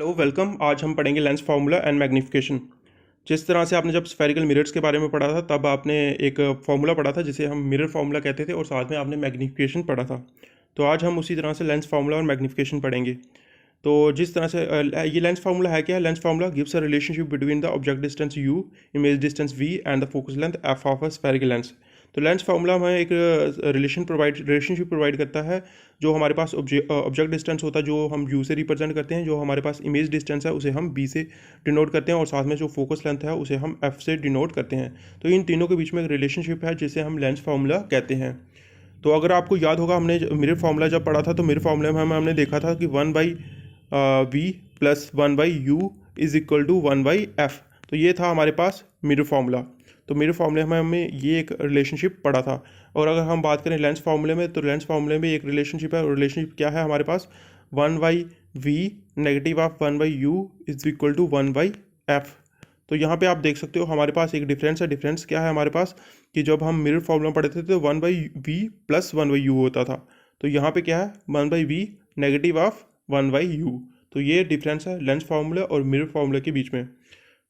Hello welcome. आज हम पढ़ेंगे लेंस फार्मूला एंड मैग्नीफिकेशन। जिस तरह से आपने जब स्फेरिकल मिरर्स के बारे में पढ़ा था तब आपने एक फार्मूला पढ़ा था जिसे हम मिरर फार्मूला कहते थे और साथ में आपने मैग्नीफिकेशन पढ़ा था। तो आज हम उसी तरह से लेंस फार्मूला और मैग्नीफिकेशन पढ़ेंगे। तो जिस तरह से ये लेंस फार्मूला है क्या है? Lens formula gives a relationship between the object distance u, image distance v and the focus length f of a spherical lens. तो लेंस फार्मूला हमें एक रिलेशनशिप प्रोवाइड करता है। जो हमारे पास ऑब्जेक्ट डिस्टेंस होता है जो हम u से रिप्रेजेंट करते हैं, जो हमारे पास इमेज डिस्टेंस है उसे हम b से डिनोट करते हैं और साथ में जो फोकस लेंथ है उसे हम f से डिनोट करते हैं। तो इन तीनों के बीच में एक रिलेशनशिप है जिसे हम लेंस फार्मूला कहते हैं। तो अगर आपको याद होगा, हमने मिरर फार्मूला जब पढ़ा था तो मिरर फार्मूले में हमने देखा था कि 1/v plus 1/u is equal to 1/f। तो ये था हमारे पास मिरर फार्मूला। तो मिरर फार्मूले में हमें ये एक रिलेशनशिप पढ़ा था। और अगर हम बात करें लेंस फार्मूले में, तो लेंस फार्मूले में एक रिलेशनशिप है। और रिलेशनशिप क्या है हमारे पास? 1/v negative of 1/u is equal to 1/f। तो यहाँ पे आप देख सकते हो हमारे पास एक डिफरेंस है। डिफरेंस क्या है हमारे पास कि जब हम मिरर फार्मूला पढ़ते थे तो 1/v प्लस 1/u होता था। तो यहाँ पे क्या है? 1/v negative of 1/u। तो ये डिफरेंस है लेंस फार्मूला और मिरर फार्मूला के बीच में।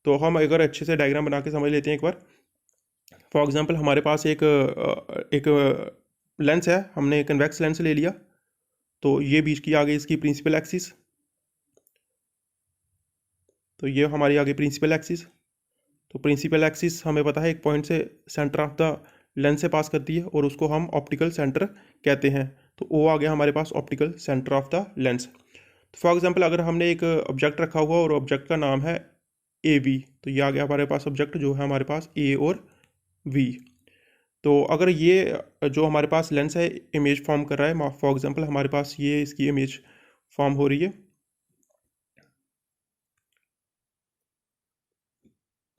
तो हम अगर अच्छे से डायग्राम बना के समझ लेते हैं एक बार। फॉर एग्जांपल हमारे पास एक लेंस है, हमने कन्वेक्स लेंस ले लिया। तो ये बीच की आ गई इसकी प्रिंसिपल एक्सिस। तो ये हमारी आ गई प्रिंसिपल एक्सिस। तो प्रिंसिपल एक्सिस हमें पता है एक पॉइंट से सेंटर ऑफ द लेंस से पास करती है और उसको हम ऑप्टिकल सेंटर कहते हैं। तो वो आ गया हमारे पास optical centre of the lens. तो फॉर एग्जांपल अगर हमने एक ऑब्जेक्ट रखा हुआ और ऑब्जेक्ट का नाम है ए वी, तो ये आ गया हमारे पास ऑब्जेक्ट जो है हमारे पास ए और वी। तो अगर ये जो हमारे पास लेंस है इमेज फॉर्म कर रहा है, फॉर एग्जांपल हमारे पास ये इसकी इमेज फॉर्म हो रही है।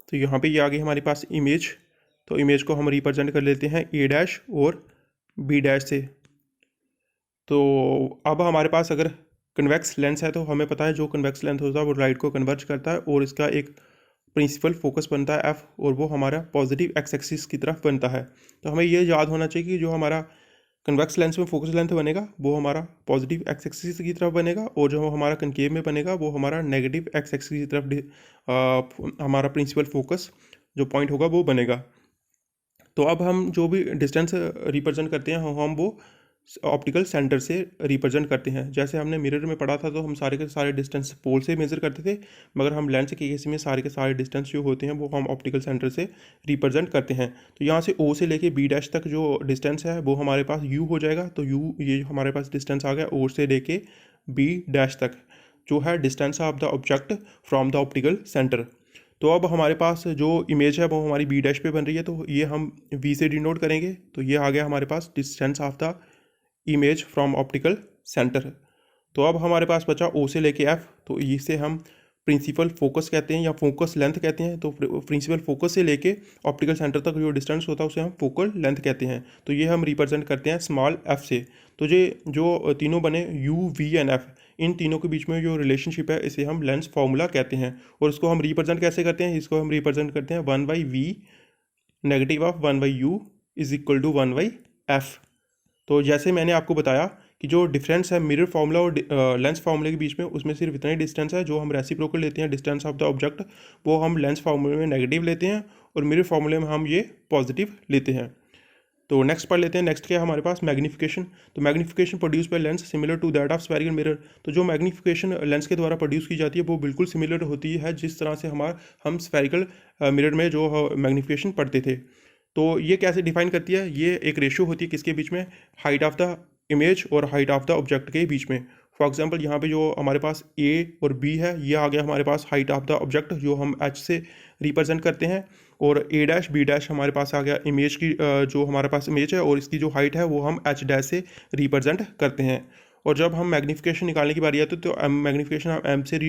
तो यहाँ पे ये आ गई हमारे पास इमेज। तो इमेज को हम रिप्रेजेंट कर लेते हैं ए डैश और बी डैश से। तो अब हमारे पास अगर कन्वेक्स लेंस है तो हमें पता है जो कन्वेक्स लेंस होता है वो लाइट को कन्वर्ज करता है और इसका एक प्रिंसिपल फोकस बनता है एफ, और वो हमारा पॉजिटिव एक्स एक्सिस की तरफ बनता है। तो हमें ये याद होना चाहिए कि जो हमारा कन्वेक्स लेंस में फोकस लेंथ बनेगा वो हमारा पॉजिटिव एक्स एक्सिस की तरफ बनेगा, और जो हमारा कनकेव में बनेगा वो हमारा नेगेटिव एक्स एक्सिस की तरफ हमारा प्रिंसिपल फोकस जो पॉइंट होगा वो बनेगा। तो अब हम जो भी डिस्टेंस रिप्रेजेंट करते हैं हम वो ऑप्टिकल सेंटर से रिप्रेजेंट करते हैं। जैसे हमने मिरर में पढ़ा था तो हम सारे के सारे डिस्टेंस पोल से मेज़र करते थे, मगर हम लेंस के केस में सारे के सारे डिस्टेंस जो होते हैं वो हम ऑप्टिकल सेंटर से रिप्रेजेंट करते हैं। तो यहाँ से ओ से लेके बी डैश तक जो डिस्टेंस है वो हमारे पास यू हो जाएगा। तो यू ये हमारे पास डिस्टेंस आ गया ओ से लेके बी डैश तक, जो है distance of the object from the optical centre. तो अब हमारे पास जो इमेज है वो हमारी बी डैश पे बन रही है, तो ये हम वी से डिनोट करेंगे। तो ये आ गया हमारे पास distance of the image from optical centre. तो अब हमारे पास बचा ओ से लेके एफ, तो इसे हम प्रिंसिपल फोकस कहते हैं या फोकस लेंथ कहते हैं। तो प्रिंसिपल फोकस से लेके ऑप्टिकल सेंटर तक जो डिस्टेंस होता है उसे हम फोकल लेंथ कहते हैं। तो ये हम रिप्रेजेंट करते हैं स्मॉल एफ से। तो ये जो तीनों बने यू वी एंड एफ, इन तीनों के बीच में जो रिलेशनशिप है इसे हम लेंस फार्मूला कहते हैं। और इसको हम रिप्रेजेंट कैसे करते हैं? इसको हम रिप्रेजेंट करते हैं 1/v negative of 1/u is equal to 1/f। तो जैसे मैंने आपको बताया कि जो डिफरेंस है मिरर फार्मूला और लेंस फार्मूले के बीच में, उसमें सिर्फ इतना ही डिस्टेंस है। जो हम रेसिप्रोकल लेते हैं डिस्टेंस ऑफ द ऑब्जेक्ट वो हम लेंस फार्मूले में नेगेटिव लेते हैं और मिरर फार्मूले में हम ये पॉजिटिव लेते हैं। तो नेक्स्ट पढ़ लेते हैं। नेक्स्ट क्या है हमारे पास? मैग्नीफिकेशन। तो magnification produce by lens similar to that of spherical mirror. तो जो मैग्नीफिकेशन लेंस के द्वारा प्रोड्यूस की जाती है वो बिल्कुल सिमिलर होती है जिस तरह से हम स्फेरिकल मिरर में जो मैग्नीफिकेशन पढ़ते थे। तो ये कैसे डिफाइन करती है? ये एक रेशियो होती है किसके बीच में? हाइट ऑफ द इमेज और हाइट ऑफ द ऑब्जेक्ट के बीच में। फॉर एग्जांपल यहाँ पे जो हमारे पास ए और बी है ये आ गया हमारे पास हाइट ऑफ द ऑब्जेक्ट जो हम एच से रिप्रेजेंट करते हैं, और ए डैश बी डैश हमारे पास आ गया इमेज की जो हमारे पास इमेज है और इसकी जो हाइट है वो हम एच डैश से रिप्रेजेंट करते हैं। और जब हम मैग्नीफिकेशन निकालने की बारी आती है तो मैग्नीफिकेशन हम एम से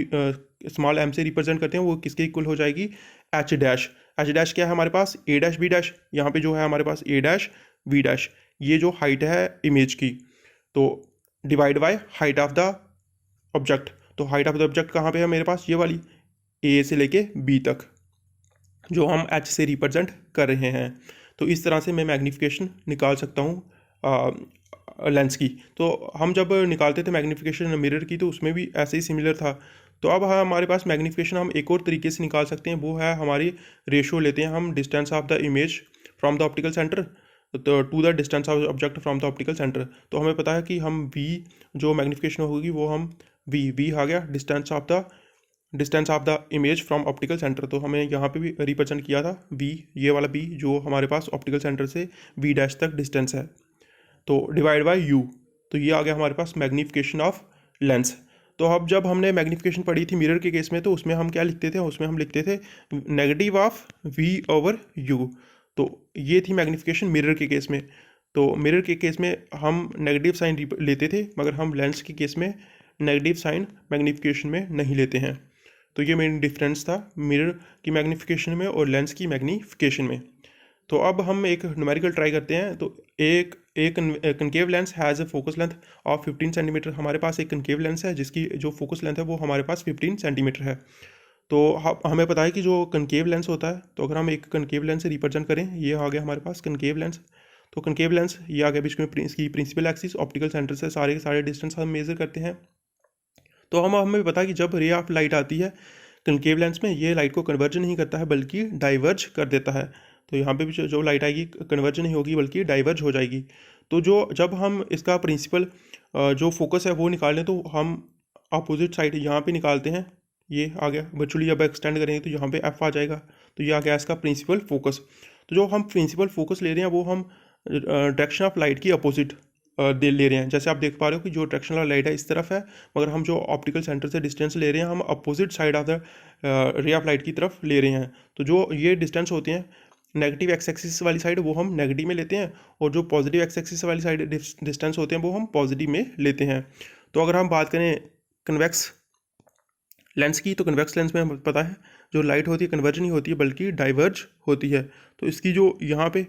स्मॉल एम से रिप्रेजेंट करते हैं, वो किसके इक्वल हो जाएगी? H dash. एच डैश क्या है हमारे पास? ए डैश बी डैश। यहाँ पे जो है हमारे पास ए डैश बी डैश, ये जो हाइट है इमेज की, तो divide by height of the object. तो हाइट ऑफ द ऑब्जेक्ट कहाँ पे है मेरे पास? ये वाली ए से लेके बी तक जो हम एच से रिप्रेजेंट कर रहे हैं। तो इस तरह से मैं मैग्नीफिकेशन निकाल सकता हूँ लेंस की। तो हम जब निकालते थे मैग्नीफिकेशन मिरर की तो उसमें भी ऐसे ही सिमिलर था। तो अब हमारे पास मैग्नीफिकेशन हम एक और तरीके से निकाल सकते हैं, वो है हमारी रेशो लेते हैं हम distance of the image from the optical centre तो to the distance of object from the optical centre. तो हमें पता है कि हम वी जो मैग्नीफिकेशन होगी वो हम वी आ गया distance of the image from optical centre. तो हमें यहाँ पे भी रिप्रेजेंट किया था वी, ये वाला बी जो हमारे पास ऑप्टिकल सेंटर से वी डैश तक डिस्टेंस है, तो डिवाइड बाय यू, तो ये आ गया हमारे पास मैग्नीफिकेशन ऑफ लेंस। तो अब जब हमने मैग्नीफिकेशन पढ़ी थी मिरर के केस में, तो उसमें हम क्या लिखते थे, उसमें हम लिखते थे negative of V over U. तो ये थी मैग्नीफिकेशन मिरर के केस में। तो मिरर के केस में हम नेगेटिव साइन लेते थे, मगर हम लेंस के केस में नेगेटिव साइन मैग्नीफिकेशन में नहीं लेते हैं। तो ये मेन डिफरेंस था मिरर की मैग्नीफिकेशन में और लेंस की मैग्नीफिकेशन में। तो अब हम एक न्यूमेरिकल ट्राई करते हैं। तो एक concave lens has a focus length of 15 centimetre. हमारे पास एक कनकेव लेंस है जिसकी जो फोकस लेंथ है वो हमारे पास 15 सेंटीमीटर है। तो हमें पता है कि जो कनकेव लेंस होता है, तो अगर हम एक कनकेव लेंस से रिप्रेजेंट करें, ये आ गया हमारे पास कनकेव लेंस। तो कनकेव लेंस ये आ गया, बीच में इसकी प्रिंसिपल एक्सिस ऑप्टिकल सेंटर से सारे के सारे डिस्टेंस हम मेजर करते हैं। तो हमें पता है कि जब रे ऑफ लाइट आती है कनकेव लेंस में, ये लाइट को कन्वर्ज नहीं करता है बल्कि डाइवर्ज कर देता है। तो यहाँ पे भी जो लाइट आएगी कन्वर्ज नहीं होगी बल्कि डाइवर्ज हो जाएगी। तो जब हम इसका प्रिंसिपल जो फोकस है वो निकालें, तो हम अपोजिट साइड यहाँ पे निकालते हैं। ये आ गया, वर्चुअली जब एक्सटेंड करेंगे तो यहाँ पे एफ आ जाएगा। तो ये आ गया इसका प्रिंसिपल फोकस। तो जो हम प्रिंसिपल फोकस ले रहे हैं वो हम डायरेक्शन ऑफ लाइट की अपोजिट ले रहे हैं। जैसे आप देख पा रहे हो कि जो डायरेक्शन ऑफ लाइट है इस तरफ है, मगर हम जो ऑप्टिकल सेंटर से डिस्टेंस ले रहे हैं हम opposite side of the ray of light की तरफ ले रहे हैं। तो जो ये डिस्टेंस होते हैं नेगेटिव एक्स एक्सिस वाली साइड वो हम नेगेटिव में लेते हैं, और जो पॉजिटिव एक्स एक्सिस वाली साइड डिस्टेंस होते हैं वो हम पॉजिटिव में लेते हैं। तो अगर हम बात करें कन्वेक्स लेंस की, तो कन्वेक्स लेंस में हमें पता है जो लाइट होती है कन्वर्ज नहीं होती है बल्कि डाइवर्ज होती है। तो इसकी जो यहाँ पे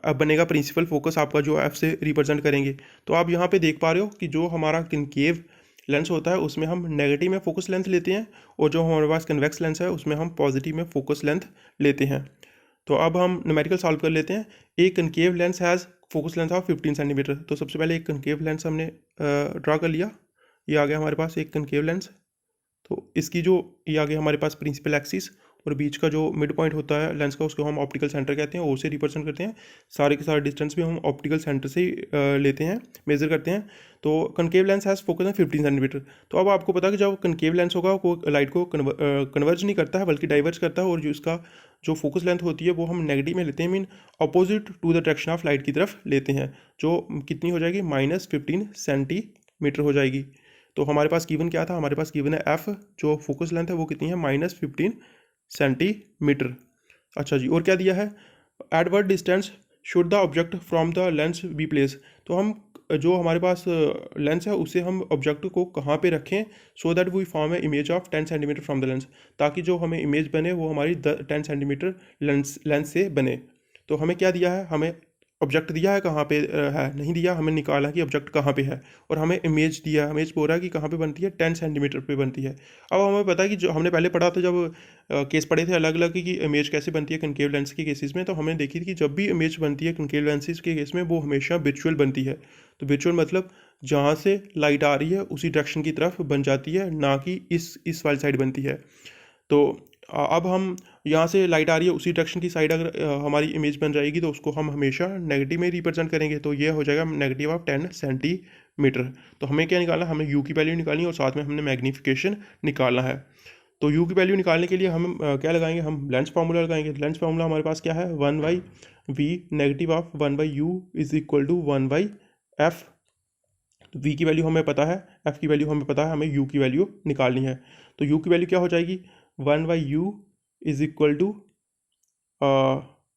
अब बनेगा प्रिंसिपल फोकस आपका जो एफ से रिप्रेजेंट करेंगे। तो आप यहाँ पे देख पा रहे हो कि जो हमारा कनकेव लेंस होता है उसमें हम नेगेटिव में फोकस लेंथ लेते हैं, और जो हमारे पास कन्वेक्स लेंस है उसमें हम पॉजिटिव में फोकस लेंथ लेते हैं। तो अब हम न्यूमेरिकल सॉल्व कर लेते हैं। एक concave lens has focus length of 15 centimetre. तो सबसे पहले एक कनकेव लेंस हमने ड्रा कर लिया। ये आ गया हमारे पास एक कनकेव लेंस। तो इसकी जो ये आ गया हमारे पास प्रिंसिपल एक्सिस, और बीच का जो मिड पॉइंट होता है लेंस का उसको हम ऑप्टिकल सेंटर कहते हैं, उसे रिप्रेजेंट करते हैं। सारे के सारे डिस्टेंस भी हम ऑप्टिकल सेंटर से ही लेते हैं, मेजर करते हैं। तो कनकेव लेंस हैज़ फोकस है 15 सेंटीमीटर। तो अब आपको पता है कि जब कनकेव लेंस होगा वो लाइट को कन्वर्ज नहीं करता है बल्कि डाइवर्ज करता है, और जो इसका जो फोकस लेंथ होती है वो हम नेगेटिव में लेते हैं, mean opposite to the direction of light की तरफ लेते हैं, जो कितनी हो जाएगी -15 सेंटीमीटर हो जाएगी। तो हमारे पास गिवन क्या था, हमारे पास गिवन है एफ, जो फोकस लेंथ है वो कितनी है -15 सेंटीमीटर। अच्छा जी, और क्या दिया है, at what distance should the object from the lens be place. तो हम जो हमारे पास लेंस है उसे हम ऑब्जेक्ट को कहाँ पे रखें, so that we form a image of 10 centimetre from the lens, ताकि जो हमें इमेज बने वो हमारी 10 सेंटीमीटर लेंस से बने। तो हमें क्या दिया है, हमें ऑब्जेक्ट दिया है कहाँ पे है, नहीं दिया, हमें निकाला कि ऑब्जेक्ट कहाँ पे है, और हमें इमेज दिया है, इमेज बोल रहा है कि कहाँ पे बनती है, 10 सेंटीमीटर पे बनती है। अब हमें पता है कि जो हमने पहले पढ़ा था जब केस पढ़े थे अलग अलग कि इमेज कैसे बनती है कनकेव लेंस के केसेस में, तो हमने देखी थी कि जब भी इमेज बनती है कनकेव लेंसेज के केस में वो हमेशा विजुअल बनती है। तो विजुअल मतलब जहाँ से लाइट आ रही है उसी डायरेक्शन की तरफ बन जाती है, ना कि इस वाली साइड बनती है। तो अब हम यहाँ से लाइट आ रही है उसी डायरेक्शन की साइड अगर हमारी इमेज बन जाएगी तो उसको हम हमेशा नेगेटिव में रिप्रेजेंट करेंगे। तो ये हो जाएगा नेगेटिव ऑफ 10 सेंटीमीटर। तो हमें क्या निकालना है, हमें यू की वैल्यू निकालनी है और साथ में हमने मैग्नीफिकेशन निकालना है। तो यू की वैल्यू निकालने के लिए हम क्या लगाएंगे, हम लेंस फार्मूला लगाएंगे। लेंस फार्मूला हमारे पास क्या है, 1/v negative of 1/u is equal to 1/f। तो v की वैल्यू हमें पता है, f की वैल्यू हमें पता है, हमें u की वैल्यू निकालनी है। तो u की वैल्यू क्या हो जाएगी, 1/u is equal to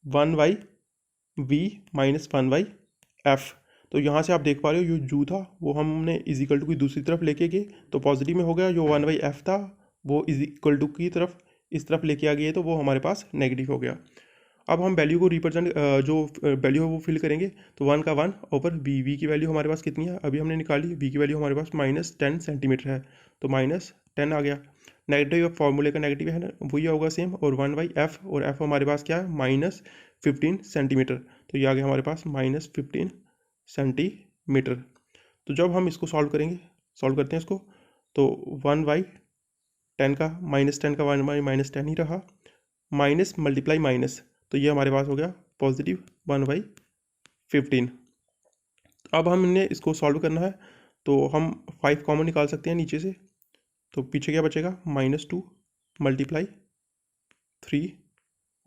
1/v minus 1/f। तो यहाँ से आप देख पा रहे हो जो u था वो हमने इज इक्वल टू की दूसरी तरफ लेके गए तो पॉजिटिव में हो गया, जो 1/f था वो इज इक्वल टू की तरफ इस तरफ लेके आ गए तो वो हमारे पास नेगेटिव हो गया। अब हम वैल्यू को रिप्रेजेंट जो वैल्यू है वो फिल करेंगे। तो 1 का 1 ओवर वी की वैल्यू हमारे पास कितनी है, अभी हमने निकाली, वी की वैल्यू हमारे पास -10 सेंटीमीटर है, तो -10 आ गया। नेगेटिव फार्मूले का नेगेटिव है ना, वही होगा सेम, और 1/f, और f हमारे पास क्या है -15 सेंटीमीटर। तो ये आ गया हमारे पास -15 सेंटीमीटर। तो जब हम इसको सॉल्व करते हैं इसको, तो 1/f 10 का -10 का 1/-10 ही रहा, माइनस मल्टीप्लाई माइनस, तो ये हमारे पास हो गया पॉजिटिव 1/15। अब हमने इसको सॉल्व करना है, तो हम 5 कॉमन निकाल सकते हैं नीचे से, तो पीछे क्या बचेगा -2 मल्टीप्लाई 3,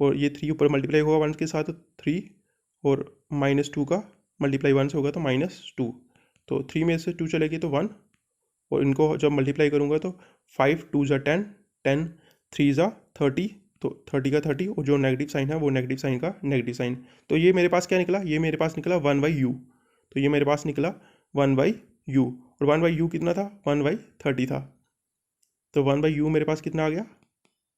और ये 3 ऊपर मल्टीप्लाई होगा 1 के साथ 3, और -2 का मल्टीप्लाई 1 से होगा तो -2, तो 3 में से 2 चलेगी तो 1, और इनको जब मल्टीप्लाई करूँगा तो 5 2 ज़ा 10, 10 3 ज़ा 30, तो 30 का 30, और जो नेगेटिव साइन है वो नेगेटिव साइन का नेगेटिव साइन, तो ये मेरे पास क्या निकला, ये मेरे पास निकला 1/u, तो ये मेरे पास निकला 1/u, और 1/u कितना था, 1/30 था, तो 1/u मेरे पास कितना आ गया,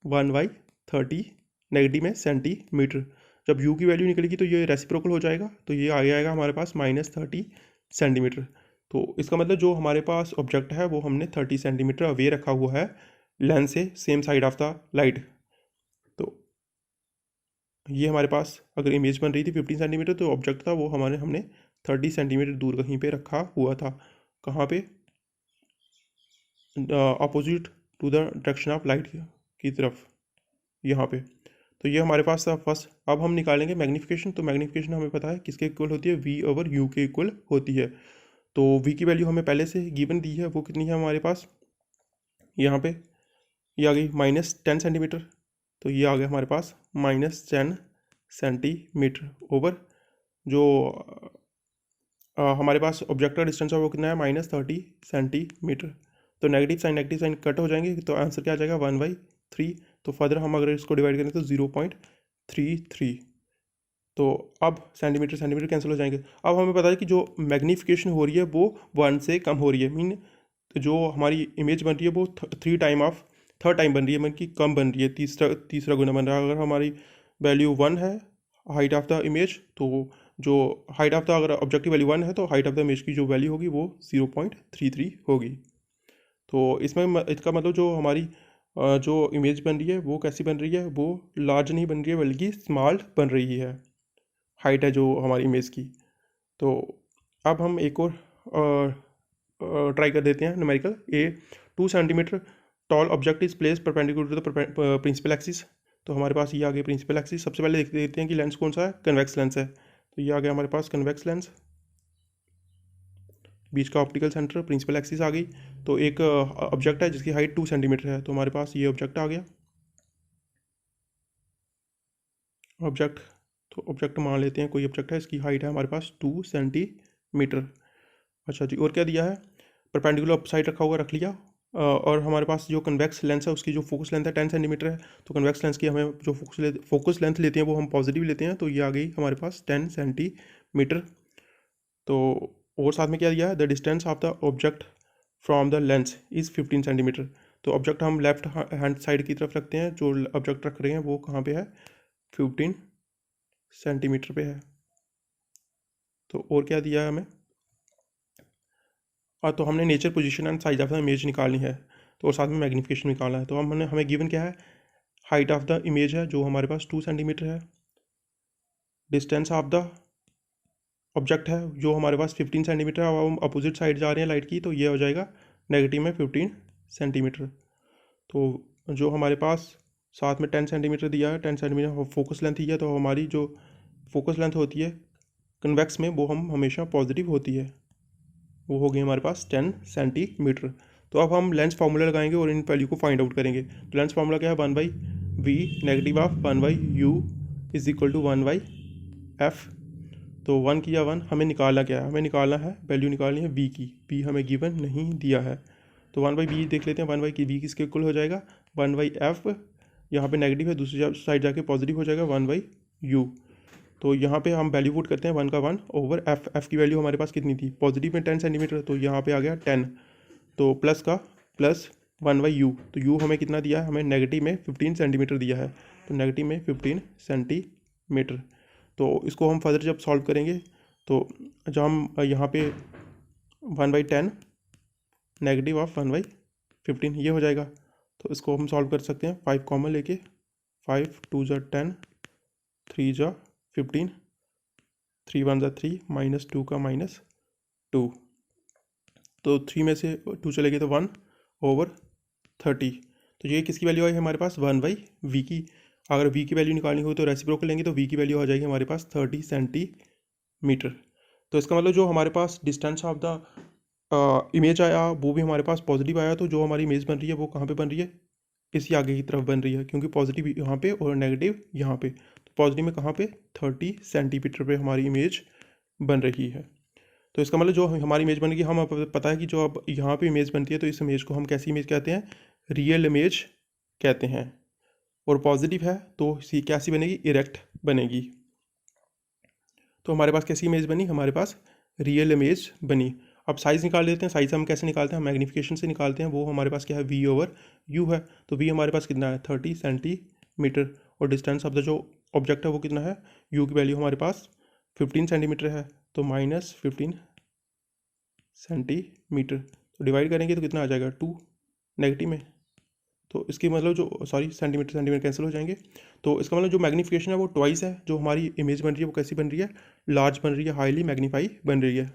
1/30, नेगेटिव में सेंटीमीटर। जब u की वैल्यू निकलेगी तो ये रेसिप्रोकल हो जाएगा, तो ये आ जाएगा हमारे पास -30 सेंटीमीटर। तो इसका मतलब जो हमारे पास ऑब्जेक्ट है वो हमने 30 सेंटीमीटर अवे रखा हुआ है लेंस से, same side of the light. तो ये हमारे पास अगर इमेज बन रही थी 15 सेंटीमीटर, तो ऑब्जेक्ट था वो हमने 30 सेंटीमीटर दूर कहीं पे रखा हुआ था, कहाँ पे, opposite to the direction of light की तरफ, यहाँ पे। तो ये हमारे पास था फर्स्ट। अब हम निकालेंगे मैग्नीफिकेशन, तो मैग्नीफिकेशन हमें पता है किसके इक्वल होती है, v/u के इक्वल होती है। तो v की वैल्यू हमें पहले से गिवन दी है, वो कितनी है हमारे पास, यहाँ पे ये आ गई -10 सेंटीमीटर, तो ये आ गया हमारे पास -10 सेंटीमीटर ओवर जो हमारे पास ऑब्जेक्ट का डिस्टेंस है वो कितना है, -30 सेंटीमीटर। तो नेगेटिव साइन कट हो जाएंगे, तो आंसर क्या आ जाएगा 1/3। तो फर्दर हम अगर इसको डिवाइड करें तो 0.33, तो अब सेंटीमीटर कैंसिल हो जाएंगे। अब हमें पता है कि जो मैग्नीफिकेशन हो रही है वो 1 से कम हो रही है, मीन जो हमारी इमेज बन रही है वो थर्ड टाइम बन रही है, मीन कि कम बन रही है, तीसरा गुना बन रहा है। अगर हमारी वैल्यू 1 है हाइट ऑफ द इमेज, तो जो हाइट ऑफ द, अगर ऑब्जेक्टिव वैल्यू 1 है तो हाइट ऑफ द इमेज की जो वैल्यू होगी वो 0.33 होगी। तो इसमें इसका मतलब जो हमारी जो इमेज बन रही है वो कैसी बन रही है, वो लार्ज नहीं बन रही है बल्कि स्मॉल बन रही है, हाइट है जो हमारी इमेज की। तो अब हम एक और ट्राई कर देते हैं numerical. 2 centimetre tall object is place perpendicular to the principal axis, तो हमारे पास ये आ गया प्रिंसिपल एक्सिस। सबसे पहले देख देते हैं कि लेंस कौन सा है, कन्वेक्स लेंस है, तो ये आ गया हमारे पास कन्वेक्स लेंस, बीच का ऑप्टिकल सेंटर, प्रिंसिपल एक्सिस आ गई। तो एक ऑब्जेक्ट है जिसकी हाइट 2 सेंटीमीटर है, तो हमारे पास ये ऑब्जेक्ट आ गया ऑब्जेक्ट। तो ऑब्जेक्ट मान लेते हैं कोई ऑब्जेक्ट है, इसकी हाइट है हमारे पास 2 सेंटीमीटर। अच्छा जी, और क्या दिया है, परपेंडिकुलर अपसाइड रखा हुआ रख लिया, और हमारे पास जो कन्वेक्स लेंस है उसकी जो फोकस लेंथ है 10 सेंटीमीटर है, तो कन्वेक्स लेंस की हमें जो फोकस लेंथ लेते हैं वो हम पॉजिटिव लेते हैं, तो ये आ गई हमारे पास 10 सेंटीमीटर। तो और साथ में क्या दिया है, the distance of the object from the lens is 15 centimetre. तो ऑब्जेक्ट हम लेफ्ट हैंड साइड की तरफ रखते हैं, जो ऑब्जेक्ट रख रहे हैं वो कहाँ पे है, 15 सेंटीमीटर पे है। तो और क्या दिया है हमें, तो हमने nature position and size of the image निकालनी है, तो और साथ में मैग्नीफिकेशन निकालना है। तो हमने हमें गिवन क्या है, हाइट ऑफ द इमेज है जो हमारे पास 2 सेंटीमीटर है, डिस्टेंस ऑफ द ऑब्जेक्ट है जो हमारे पास 15 सेंटीमीटर है, अब हम अपोजिट साइड जा रहे हैं लाइट की, तो ये हो जाएगा नेगेटिव में 15 सेंटीमीटर। तो जो हमारे पास साथ में 10 सेंटीमीटर दिया है, 10 सेंटीमीटर फोकस लेंथ ही है, तो हमारी जो फोकस लेंथ होती है कन्वेक्स में वो हम हमेशा पॉजिटिव होती है, वो हो गई हमारे पास 10 सेंटीमीटर। तो अब हम लेंस फार्मूला लगाएंगे और इन वैल्यू को फाइंड आउट करेंगे। तो लेंस फार्मूला क्या है, 1/v negative of 1/u is equal to 1/f। तो 1 किया 1, हमें निकालना क्या है, हमें निकालना है वैल्यू निकालनी है v की, v हमें गिवन नहीं दिया है, तो 1/v देख लेते हैं, 1/v किसके इक्वल हो जाएगा, 1/f, यहाँ पे नेगेटिव है दूसरी साइड जाके पॉजिटिव हो जाएगा 1/u। तो यहाँ पे हम वैल्यू पुट करते हैं 1 का 1 ओवर f की वैल्यू हमारे पास कितनी थी, पॉजिटिव में 10 सेंटीमीटर, तो यहाँ पे आ गया 10, तो प्लस का प्लस 1/u, तो u हमें कितना दिया है, हमें नेगेटिव में 15 सेंटीमीटर दिया है, तो नेगेटिव में 15 सेंटीमीटर। तो इसको हम फर्दर जब सॉल्व करेंगे तो जब हम यहाँ पे 1/10 नेगेटिव ऑफ 1/15 ये हो जाएगा, तो इसको हम सॉल्व कर सकते हैं 5 कॉमन लेके, 5 2 ज़ा 10 3 ज़ा 15 3 1 ज़ा 3 -2 का -2, तो 3 में से 2 चले गए तो 1/30, तो ये किसकी वैल्यू आई है हमारे पास 1/v की। अगर v की वैल्यू निकालनी हो तो रेसिप्रोकल लेंगे तो v की वैल्यू आ जाएगी हमारे पास 30 सेंटीमीटर। तो इसका मतलब जो हमारे पास डिस्टेंस ऑफ द इमेज आया वो भी हमारे पास पॉजिटिव आया। तो जो हमारी इमेज बन रही है वो कहाँ पे बन रही है, इसी आगे की तरफ बन रही है, क्योंकि पॉजिटिव यहाँ पे और नेगेटिव यहाँ पे। तो पॉजिटिव में कहाँ पे 30 सेंटीमीटर पे हमारी इमेज बन रही है। तो इसका मतलब जो हमारी इमेज बनेगी, हम पता है कि जो अब यहाँ पे इमेज बनती है तो इस इमेज को हम कैसी इमेज कहते हैं, रियल इमेज कहते हैं। और पॉजिटिव है तो सी कैसी बनेगी, इरेक्ट बनेगी। तो हमारे पास कैसी इमेज बनी, हमारे पास रियल इमेज बनी। अब साइज़ निकाल लेते हैं। साइज़ हम कैसे निकालते हैं, मैग्नीफिकेशन से निकालते हैं। वो हमारे पास क्या है, v/u है। तो v हमारे पास कितना है 30 सेंटीमीटर, और डिस्टेंस ऑफ द जो ऑब्जेक्ट है वो कितना है, u की वैल्यू हमारे पास 15 सेंटीमीटर है। तो -15 सेंटीमीटर। तो डिवाइड करेंगे तो कितना आ जाएगा 2 नेगेटिव में। तो इसकी मतलब जो सेंटीमीटर सेंटीमीटर कैंसिल हो जाएंगे। तो इसका मतलब जो मैग्नीफिकेशन है वो ट्वाइस है। जो हमारी इमेज बन रही है वो कैसी बन रही है, लार्ज बन रही है, हाईली मैग्नीफाई बन रही है।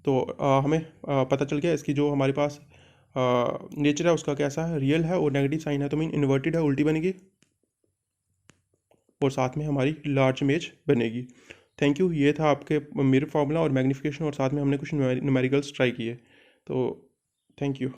तो हमें पता चल गया इसकी जो हमारे पास नेचर है उसका कैसा है, रियल है और नेगेटिव साइन है, तो मीन इन्वर्टेड है, उल्टी बनेगी, और साथ में हमारी लार्ज इमेज बनेगी। Thank you. ये था आपके मिरर फार्मूला और मैग्नीफिकेशन, और साथ में हमने कुछ न्यूमेरिकल्स ट्राई किए। तो थैंक यू।